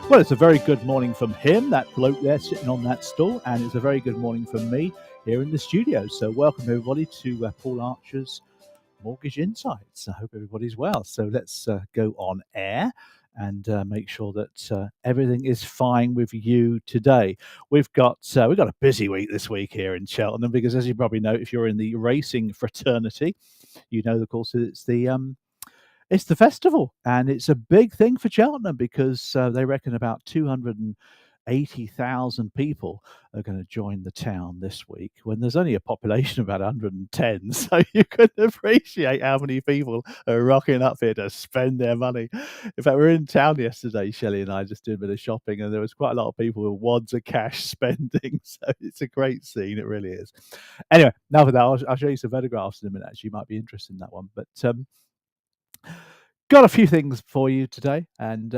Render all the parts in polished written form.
Well, it's a very good morning from him, that bloke there sitting on that stool, and it's a very good morning from me here in the studio. So, welcome everybody to Paul Archer's Mortgage Insights. I hope everybody's well. So, let's go on air and make sure that everything is fine with you today. We've got a busy week this week here in Cheltenham because, as you probably know, if you're in the racing fraternity, you know, of course, it's the festival, and it's a big thing for Cheltenham because they reckon about 280,000 people are going to join the town this week when there's only a population of about 110. So you can appreciate how many people are rocking up here to spend their money. In fact, we were in town yesterday, Shelley and I, just doing a bit of shopping, and there was quite a lot of people with wads of cash spending. So it's a great scene. It really is. Anyway, now for that, I'll show you some photographs in a minute. Actually, you might be interested in that one. But got a few things for you today, and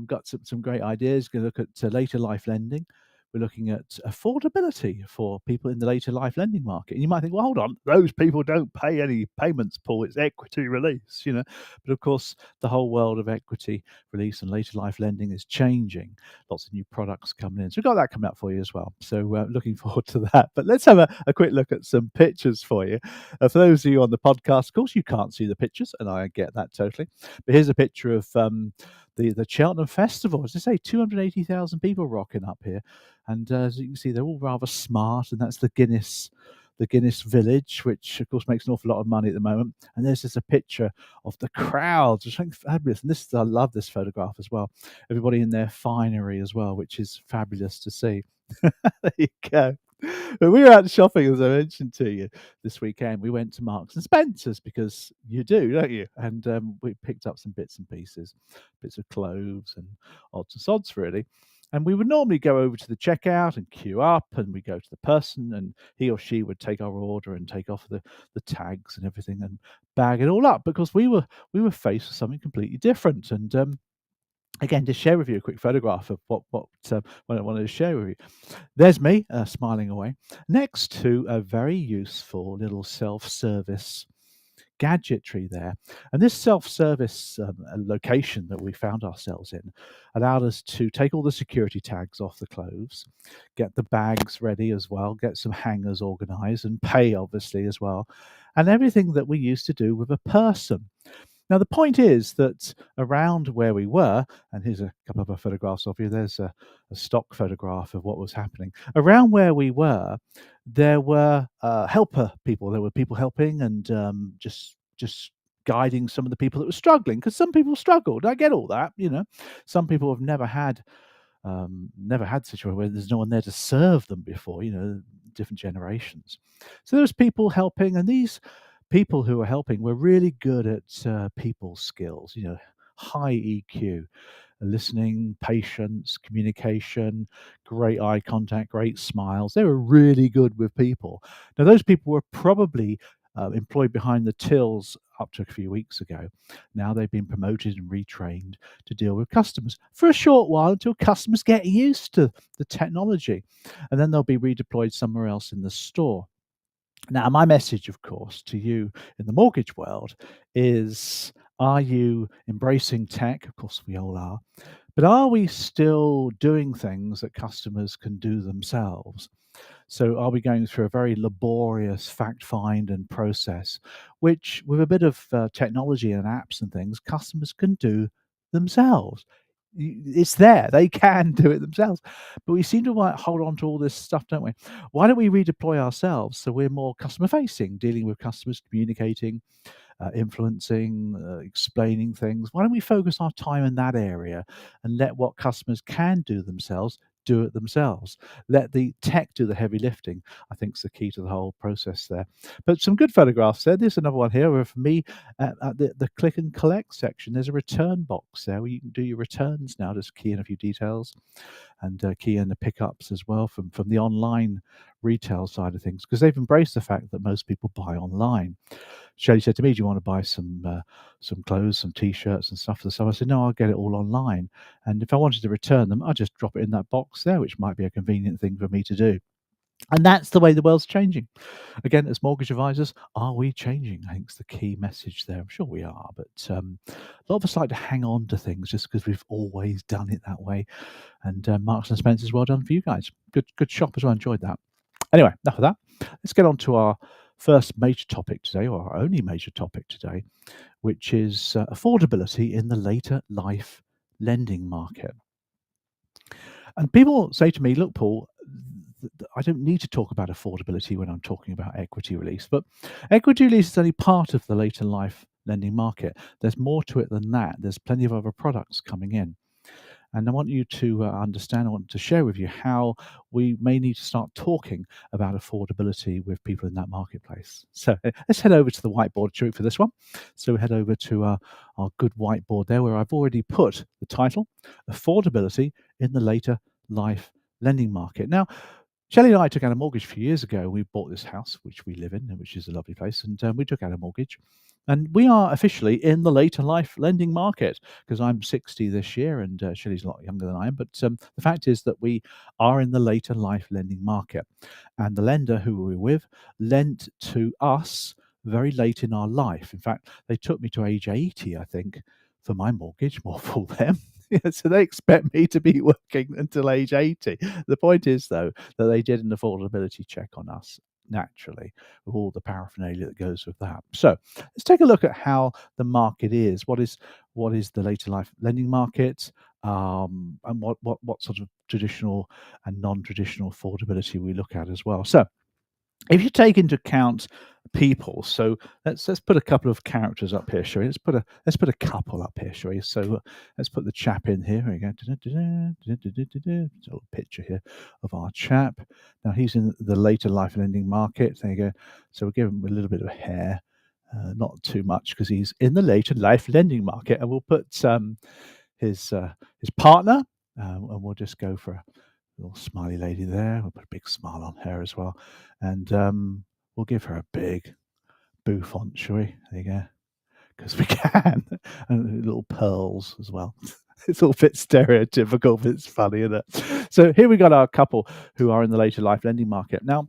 got some great ideas. Going to look at later life lending. We're looking at affordability for people in the later life lending market. And you might think, well, hold on, those people don't pay any payments, Paul. It's equity release, you know. But of course, the whole world of equity release and later life lending is changing. Lots of new products coming in. So we've got that coming up for you as well. So looking forward to that. But let's have a quick look at some pictures for you. For those of you on the podcast, of course, you can't see the pictures, and I get that totally. But here's a picture of the Cheltenham Festival. As I say, 280,000 people rocking up here. And as you can see, they're all rather smart, and that's the Guinness Village, which of course makes an awful lot of money at the moment. And there's just a picture of the crowds, which I think is fabulous. And I love this photograph as well. Everybody in their finery as well, which is fabulous to see. There you go. But we were out shopping, as I mentioned to you, this weekend. We went to Marks and Spencer's because you do, don't you? And we picked up some bits and pieces, bits of clothes and odds and sods, really. And we would normally go over to the checkout and queue up, and we go to the person, and he or she would take our order and take off the tags and everything and bag it all up, because we were faced with something completely different. And again, to share with you a quick photograph of what I wanted to share with you. There's me smiling away next to a very useful little self-service gadgetry there. And this self-service location that we found ourselves in allowed us to take all the security tags off the clothes, get the bags ready as well, get some hangers organized, and pay obviously as well, and everything that we used to do with a person. Now, the point is that around where we were, and here's a couple of other photographs of you, there's a stock photograph of what was happening. Around where we were, there were helper people. There were people helping and just guiding some of the people that were struggling, because some people struggled. I get all that, you know. Some people have never had situation where there's no one there to serve them before, you know, different generations. So there's people helping, and these people who were helping were really good at people skills, you know, high EQ, listening, patience, communication, great eye contact, great smiles. They were really good with people. Now, those people were probably employed behind the tills up to a few weeks ago. Now they've been promoted and retrained to deal with customers for a short while until customers get used to the technology, and then they'll be redeployed somewhere else in the store. Now, my message, of course, to you in the mortgage world is, are you embracing tech? Of course, we all are. But are we still doing things that customers can do themselves? So are we going through a very laborious fact find and process, which with a bit of technology and apps and things, customers can do themselves? It's there. They can do it themselves. But we seem to hold on to all this stuff, don't we? Why don't we redeploy ourselves so we're more customer facing, dealing with customers, communicating, influencing, explaining things? Why don't we focus our time in that area and let what customers can do themselves do it themselves? Let the tech do the heavy lifting, I think, is the key to the whole process there. But some good photographs there. There's another one here of me at the click and collect section. There's a return box there where you can do your returns now. Just key in a few details and key in the pickups as well from the online retail side of things, because they've embraced the fact that most people buy online. Shelley said to me, do you want to buy some clothes, some t-shirts and stuff for the summer? I said, no, I'll get it all online. And if I wanted to return them, I'll just drop it in that box there, which might be a convenient thing for me to do. And that's the way the world's changing. Again, as mortgage advisors, are we changing? I think it's the key message there. I'm sure we are, but a lot of us like to hang on to things just because we've always done it that way. And Marks and Spencer's, well done for you guys. Good shop as well. Enjoyed that. Anyway, enough of that. Let's get on to our first major topic today, or our only major topic today, which is affordability in the later life lending market. And people say to me, look, Paul, I don't need to talk about affordability when I'm talking about equity release, but equity release is only part of the later life lending market. There's more to it than that. There's plenty of other products coming in. And I want you to understand, I want to share with you how we may need to start talking about affordability with people in that marketplace. So let's head over to the whiteboard shoot for this one. So we head over to our good whiteboard there, where I've already put the title, Affordability in the Later Life Lending Market. Now, Shelley and I took out a mortgage a few years ago. We bought this house, which we live in, which is a lovely place, and we took out a mortgage. And we are officially in the later life lending market because I'm 60 this year and Shelley's a lot younger than I am. But the fact is that we are in the later life lending market. And the lender who we were with lent to us very late in our life. In fact, they took me to age 80, I think, for my mortgage, more for them. Yeah, so they expect me to be working until age 80. The point is, though, that they did an affordability check on us naturally with all the paraphernalia that goes with that. So let's take a look at how the market is. What is the later life lending market, and what sort of traditional and non-traditional affordability we look at as well. So if you take into account people, so let's put a couple of characters up here, shall we? Let's put a couple up here, shall we? So let's put the chap in here. Here we go. There's a little picture here of our chap. Now he's in the later life lending market. There you go. So we'll give him a little bit of hair, not too much because he's in the later life lending market. And we'll put his partner, and we'll just go for a little smiley lady there. We'll put a big smile on her as well. And we'll give her a big boo font, shall we? There you go. Because we can. And little pearls as well. It's all a bit stereotypical, but it's funny, isn't it? So here we got our couple who are in the later life lending market. Now,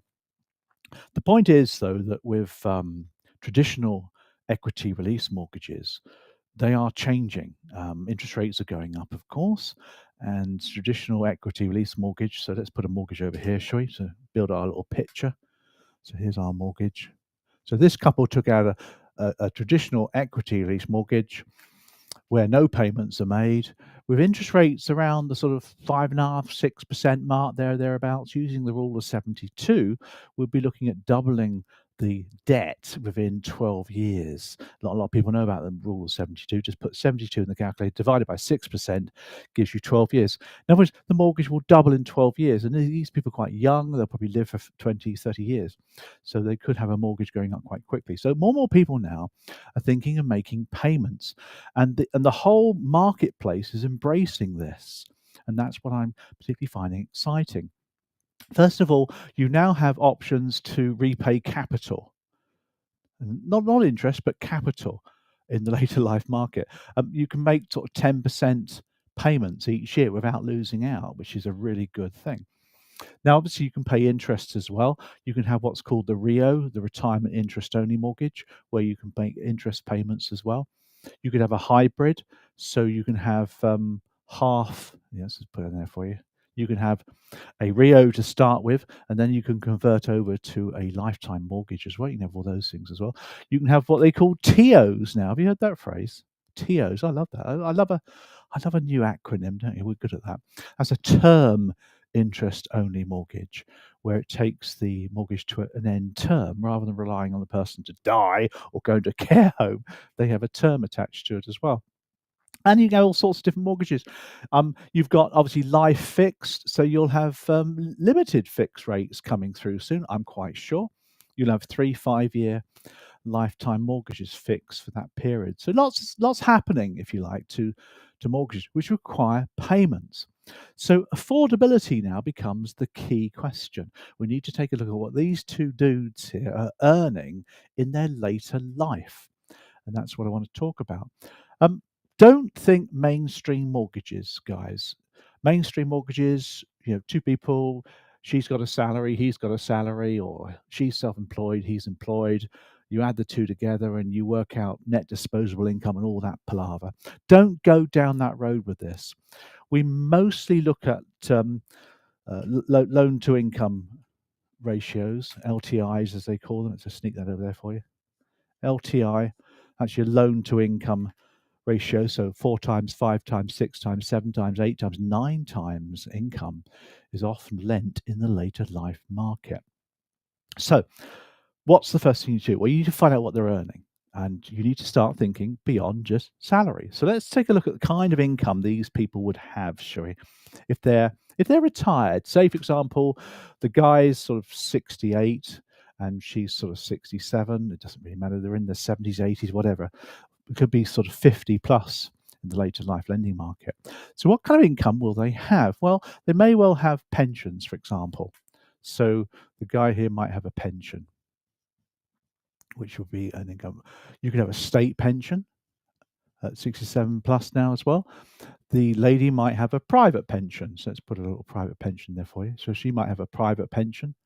the point is, though, that with traditional equity release mortgages, they are changing. Interest rates are going up, of course, and traditional equity release mortgage. So let's put a mortgage over here, shall we? So build our little picture. So here's our mortgage. So this couple took out a traditional equity release mortgage where no payments are made, with interest rates around the sort of 5.5%-6% mark thereabouts. Using the rule of 72, we'd be looking at doubling the debt within 12 years. Not a lot of people know about the rule of 72. Just put 72 in the calculator, divided by 6%, gives you 12 years. In other words, the mortgage will double in 12 years. And these people are quite young. They'll probably live for 20, 30 years. So they could have a mortgage going up quite quickly. So more and more people now are thinking of making payments. And the whole marketplace is embracing this. And that's what I'm particularly finding exciting. First of all, you now have options to repay capital, not interest, but capital in the later life market. You can make sort of 10% payments each year without losing out, which is a really good thing. Now, obviously, you can pay interest as well. You can have what's called the RIO, the retirement interest only mortgage, where you can make interest payments as well. You could have a hybrid, so you can have half. Yes, let's put it in there for you. You can have a RIO to start with, and then you can convert over to a lifetime mortgage as well. You can have all those things as well. You can have what they call TOs now. Have you heard that phrase? TOs. I love that. I love a new acronym, don't you? We're good at that. That's a term interest only mortgage, where it takes the mortgage to an end term rather than relying on the person to die or go to a care home. They have a term attached to it as well. And you get all sorts of different mortgages. You've got obviously life fixed, so you'll have limited fixed rates coming through soon, I'm quite sure. You'll have 3 5-year lifetime mortgages fixed for that period. So lots happening, if you like, to mortgages which require payments. So affordability now becomes the key question. We need to take a look at what these two dudes here are earning in their later life. And that's what I want to talk about. Don't think mainstream mortgages, guys. Mainstream mortgages, two people, she's got a salary, he's got a salary, or she's self-employed, he's employed. You add the two together and you work out net disposable income and all that palaver. Don't go down that road with this. We mostly look at loan to income ratios, LTIs as they call them. Let's just sneak that over there for you. LTI, that's your loan to income ratio. So 4 times, 5 times, 6 times, 7 times, 8 times, 9 times income is often lent in the later life market. So what's the first thing you do? Well, you need to find out what they're earning, and you need to start thinking beyond just salary. So let's take a look at the kind of income these people would have, shall we? If they're retired, say for example, the guy's sort of 68 and she's sort of 67, it doesn't really matter, they're in their 70s, 80s, whatever. It could be sort of 50 plus in the later life lending market. So what kind of income will they have? Well, they may well have pensions, for example. So the guy here might have a pension, which would be an income. You could have a state pension at 67 plus now as well. The lady might have a private pension. So let's put a little private pension there for you. So she might have a private pension.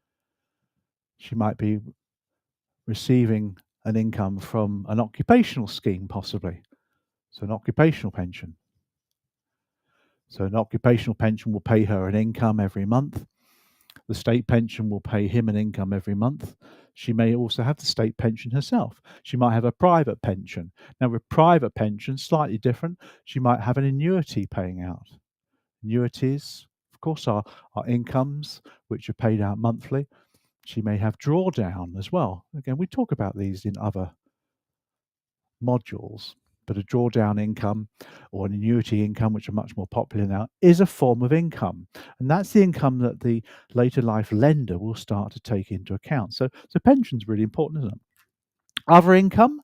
She might be receiving an income from an occupational scheme, possibly. So an occupational pension. So an occupational pension will pay her an income every month. The state pension will pay him an income every month. She may also have the state pension herself. She might have a private pension. Now, with private pension, slightly different. She might have an annuity paying out. Annuities, of course, are incomes which are paid out monthly. She may have drawdown as well. Again, we talk about these in other modules, but a drawdown income or an annuity income, which are much more popular now, is a form of income. And that's the income that the later life lender will start to take into account. So pension's really important, isn't it? Other income,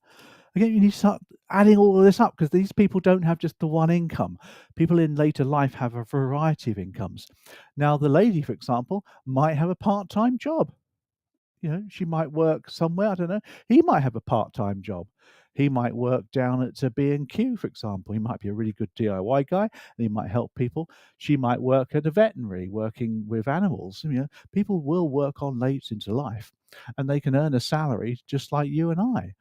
again, you need to start adding all of this up, because these people don't have just the one income. People in later life have a variety of incomes. Now, the lady, for example, might have a part-time job. You know, she might work somewhere, I don't know. He might have a part-time job. He might work down at B&Q, for example. He might be a really good DIY guy, and he might help people. She might work at a veterinary, working with animals. You know, people will work on late into life, and they can earn a salary just like you and I.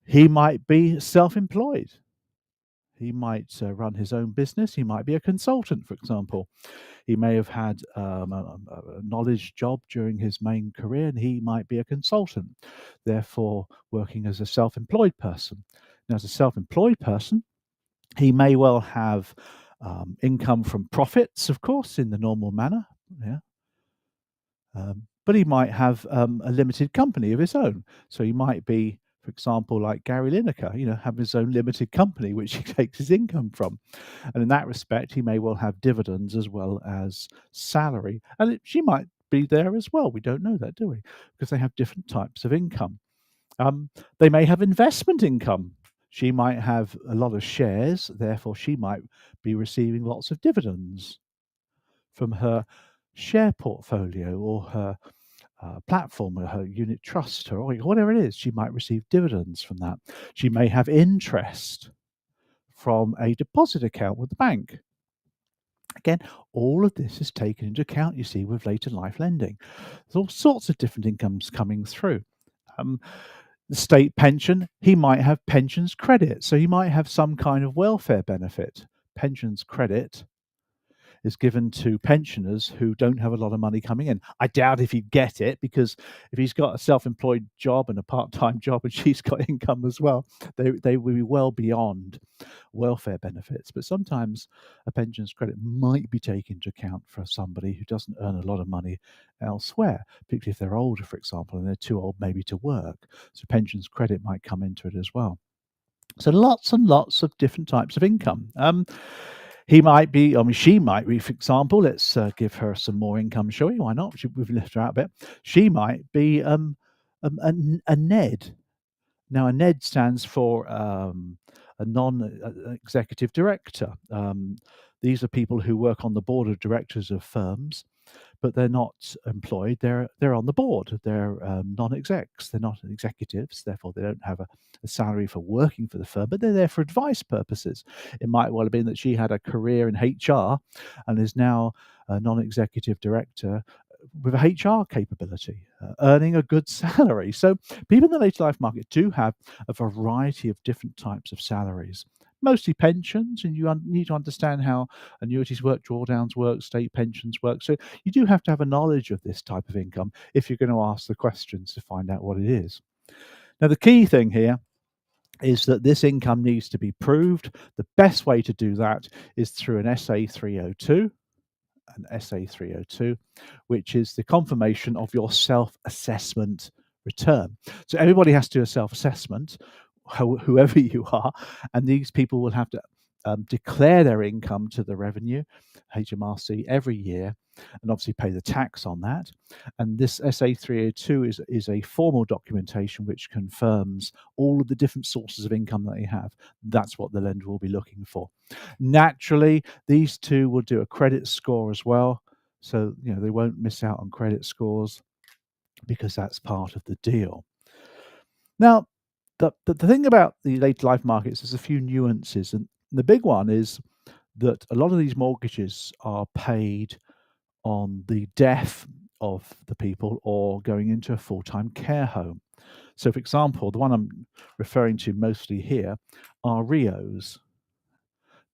He might be self-employed. He might run his own business. He might be a consultant, for example. He may have had a knowledge job during his main career, and he might be a consultant, therefore working as a self-employed person. Now, as a self-employed person, he may well have income from profits, of course, in the normal manner. Yeah. But he might have a limited company of his own. So he might be, for example, like Gary Lineker, you know, have his own limited company, which he takes his income from. And in that respect, he may well have dividends as well as salary. And she might be there as well. We don't know that, do we? Because they have different types of income. They may have investment income. She might have a lot of shares, therefore she might be receiving lots of dividends from her share portfolio or her platform or her unit trust or whatever it is. She might receive dividends from that. She may have interest from a deposit account with the bank. Again, all of this is taken into account, you see, with later life lending. There's all sorts of different incomes coming through. The state pension, he might have pensions credit. So he might have some kind of welfare benefit. Pensions credit is given to pensioners who don't have a lot of money coming in. I doubt if he'd get it, because if he's got a self-employed job and a part-time job and she's got income as well, they will be well beyond welfare benefits. But sometimes a pensions credit might be taken into account for somebody who doesn't earn a lot of money elsewhere, particularly if they're older, for example, and they're too old maybe to work. So pensions credit might come into it as well. So lots and lots of different types of income. He might be, I mean, she might be, for example, let's give her some more income, shall we? Why not? We've left her out a bit. She might be a NED. Now, a NED stands for a non-executive director. These are people who work on the board of directors of firms, but they're not employed. They're on the board. They're non-execs. They're not executives. Therefore, they don't have a salary for working for the firm, but they're there for advice purposes. It might well have been that she had a career in HR and is now a non-executive director with a HR capability, earning a good salary. So people in the later life market do have a variety of different types of salaries, mostly pensions, and you need to understand how annuities work, drawdowns work, state pensions work. So you do have to have a knowledge of this type of income if you're going to ask the questions to find out what it is. Now, the key thing here is that this income needs to be proved. The best way to do that is through an SA 302, which is the confirmation of your self-assessment return. So everybody has to do a self-assessment, whoever you are, and these people will have to declare their income to the revenue, HMRC, every year, and obviously pay the tax on that. And this SA 302 is a formal documentation which confirms all of the different sources of income that you have. That's what the lender will be looking for. Naturally, these two will do a credit score as well. So, they won't miss out on credit scores because that's part of the deal. Now, the thing about the later life markets, there's a few nuances. And the big one is that a lot of these mortgages are paid on the death of the people or going into a full-time care home. So, for example, the one I'm referring to mostly here are RIOs.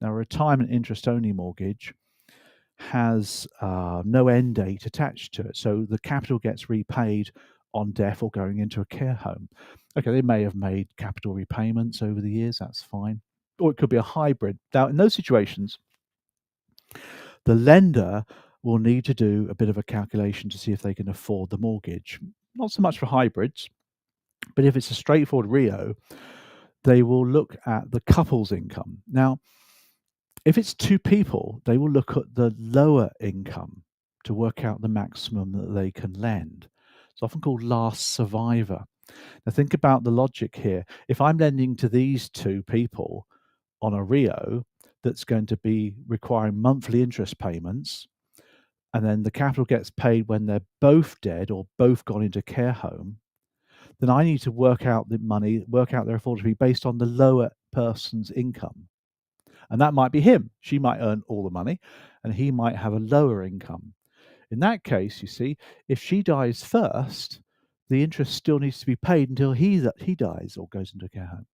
Now, a retirement interest-only mortgage has no end date attached to it. So the capital gets repaid on death or going into a care home. Okay, they may have made capital repayments over the years, that's fine. Or it could be a hybrid. Now, in those situations, the lender will need to do a bit of a calculation to see if they can afford the mortgage. Not so much for hybrids, but if it's a straightforward RIO, they will look at the couple's income. Now, if it's two people, they will look at the lower income to work out the maximum that they can lend. It's often called last survivor. Now, think about the logic here. If I'm lending to these two people on a RIO that's going to be requiring monthly interest payments, and then the capital gets paid when they're both dead or both gone into care home, then I need to work out the money, work out their affordability based on the lower person's income. And that might be him. She might earn all the money and he might have a lower income. In that case, you see, if she dies first, the interest still needs to be paid until he dies or goes into a care home.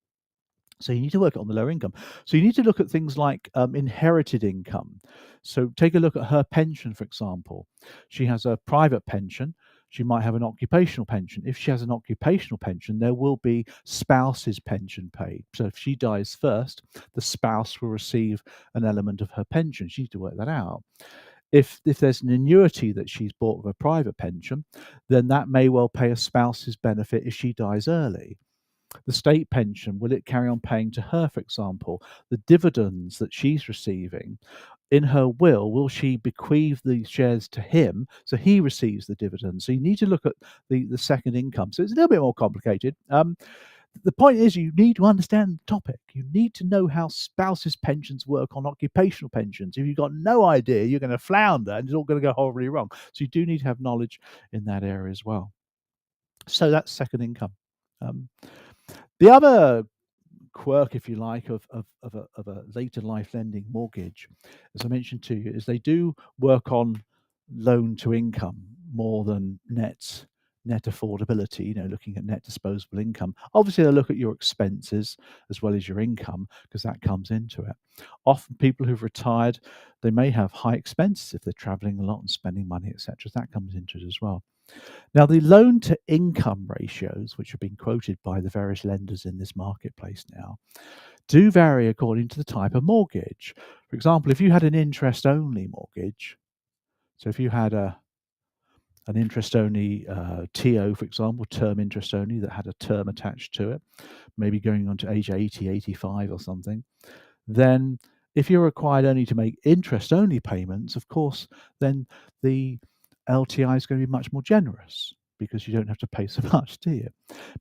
So you need to work on the lower income. So you need to look at things like inherited income. So take a look at her pension, for example. She has a private pension. She might have an occupational pension. If she has an occupational pension, there will be spouse's pension paid. So if she dies first, the spouse will receive an element of her pension. She needs to work that out. If there's an annuity that she's bought with a private pension, then that may well pay a spouse's benefit if she dies early. The state pension, will it carry on paying to her, for example? The dividends that she's receiving, in her will she bequeath the shares to him so he receives the dividends? So you need to look at the second income. So it's a little bit more complicated. The point is you need to understand the topic. You need to know how spouses' pensions work on occupational pensions. If you've got no idea, you're going to flounder and it's all going to go horribly wrong. So you do need to have knowledge in that area as well. So that's second income. The other quirk, if you like, of a later life lending mortgage, as I mentioned to you, is they do work on loan to income more than net affordability, looking at net disposable income. Obviously, they look at your expenses as well as your income because that comes into it. Often people who've retired, they may have high expenses if they're traveling a lot and spending money, etc. That comes into it as well. Now, the loan to income ratios, which have been quoted by the various lenders in this marketplace now, do vary according to the type of mortgage. For example, if you had an interest-only mortgage, so if you had an interest-only TO, for example, term interest-only that had a term attached to it, maybe going on to age 80, 85 or something, then if you're required only to make interest-only payments, of course, then the LTI is going to be much more generous because you don't have to pay so much, do you?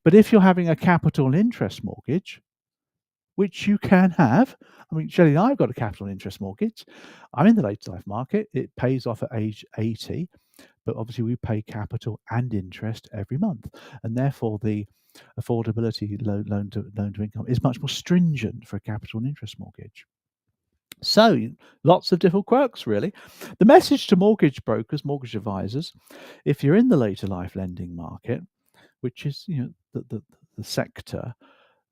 But if you're having a capital interest mortgage, which you can have, I mean, Shelley and I have got a capital interest mortgage. I'm in the later life market. It pays off at age 80, but obviously we pay capital and interest every month. And therefore, the affordability loan to income is much more stringent for a capital and interest mortgage. So lots of different quirks, really. The message to mortgage brokers, mortgage advisors, if you're in the later life lending market, which is the sector,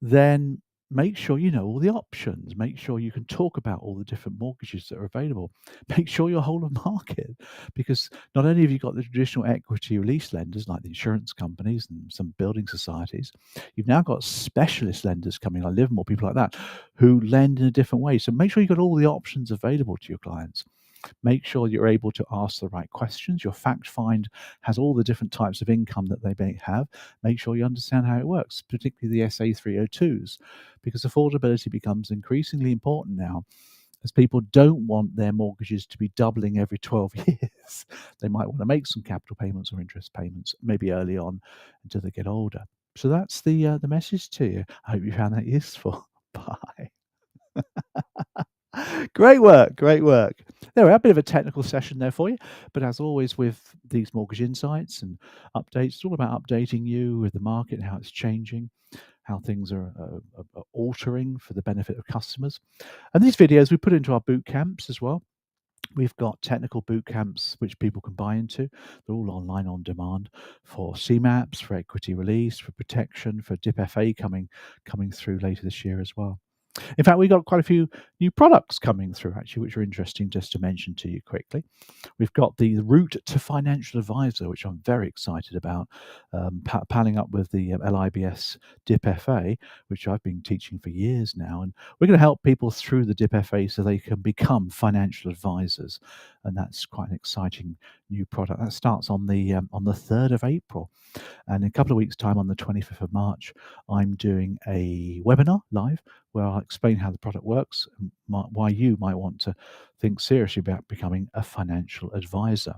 then make sure you know all the options. Make sure you can talk about all the different mortgages that are available. Make sure you're whole of market, because not only have you got the traditional equity release lenders like the insurance companies and some building societies, you've now got specialist lenders coming like Livermore, people like that, who lend in a different way. So make sure you've got all the options available to your clients. Make sure you're able to ask the right questions. Your fact find has all the different types of income that they may have. Make sure you understand how it works, particularly the SA 302s, because affordability becomes increasingly important now, as people don't want their mortgages to be doubling every 12 years. They might want to make some capital payments or interest payments, maybe early on until they get older. So that's the message to you. I hope you found that useful. Bye. Great work, great work. There we are, a bit of a technical session there for you. But as always with these mortgage insights and updates, it's all about updating you with the market, how it's changing, how things are altering for the benefit of customers. And these videos we put into our boot camps as well. We've got technical boot camps which people can buy into. They're all online on demand for CMAPs, for equity release, for protection, for DIP-FA coming through later this year as well. In fact, we've got quite a few new products coming through, actually, which are interesting just to mention to you quickly. We've got the Route to Financial Advisor, which I'm very excited about, palling up with the LIBS DIP-FA, which I've been teaching for years now. And we're going to help people through the DIP-FA so they can become financial advisors. And that's quite an exciting new product. That starts on the 3rd of April. And in a couple of weeks' time, on the 25th of March, I'm doing a webinar live where I'll explain how the product works and why you might want to think seriously about becoming a financial advisor.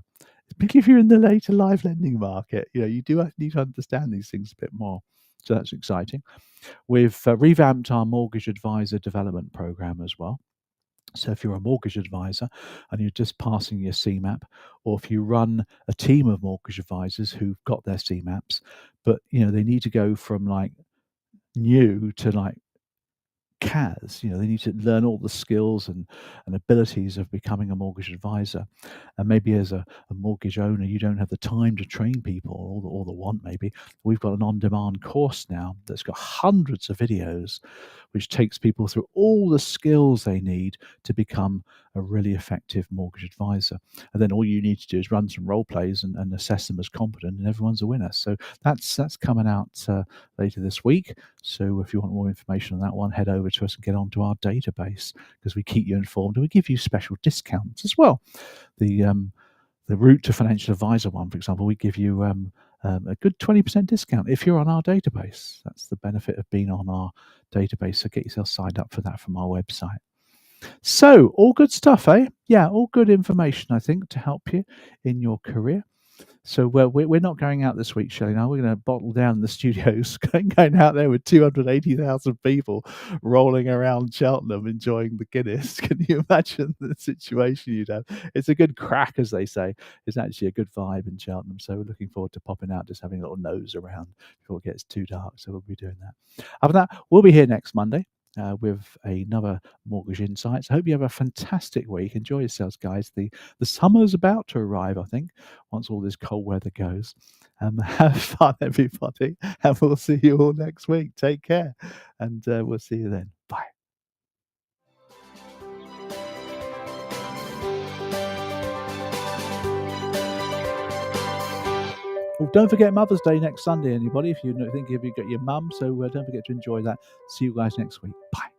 Particularly if you're in the later life lending market, you do need to understand these things a bit more. So that's exciting. We've revamped our mortgage advisor development program as well. So if you're a mortgage advisor and you're just passing your CMAP, or if you run a team of mortgage advisors who've got their CMAPs, but they need to go from like new to like CAS, they need to learn all the skills and abilities of becoming a mortgage advisor. And maybe as a mortgage owner, you don't have the time to train people or the want maybe. We've got an on-demand course now that's got hundreds of videos, which takes people through all the skills they need to become a really effective mortgage advisor. And then all you need to do is run some role plays and assess them as competent, and everyone's a winner. So that's coming out later this week. So if you want more information on that one, head over to us and get onto our database, because we keep you informed and we give you special discounts as well. The Route to Financial Advisor one, for example, we give you a good 20% discount if you're on our database. That's the benefit of being on our database. So get yourself signed up for that from our website. So all good stuff, eh? Yeah, all good information, I think, to help you in your career. So we're not going out this week, Shelley. Now we're going to bottle down the studios, going out there with 280,000 people rolling around Cheltenham enjoying the Guinness. Can you imagine the situation you'd have? It's a good crack, as they say. It's actually a good vibe in Cheltenham. So we're looking forward to popping out, just having a little nose around before it gets too dark. So we'll be doing that. Other than that, we'll be here next Monday. With another Mortgage Insights. I hope you have a fantastic week. Enjoy yourselves, guys. The summer's about to arrive, I think, once all this cold weather goes. Have fun, everybody, and we'll see you all next week. Take care, and we'll see you then. Bye. Oh, don't forget Mother's Day next Sunday, anybody, if you think you've got your mum. So don't forget to enjoy that. See you guys next week. Bye.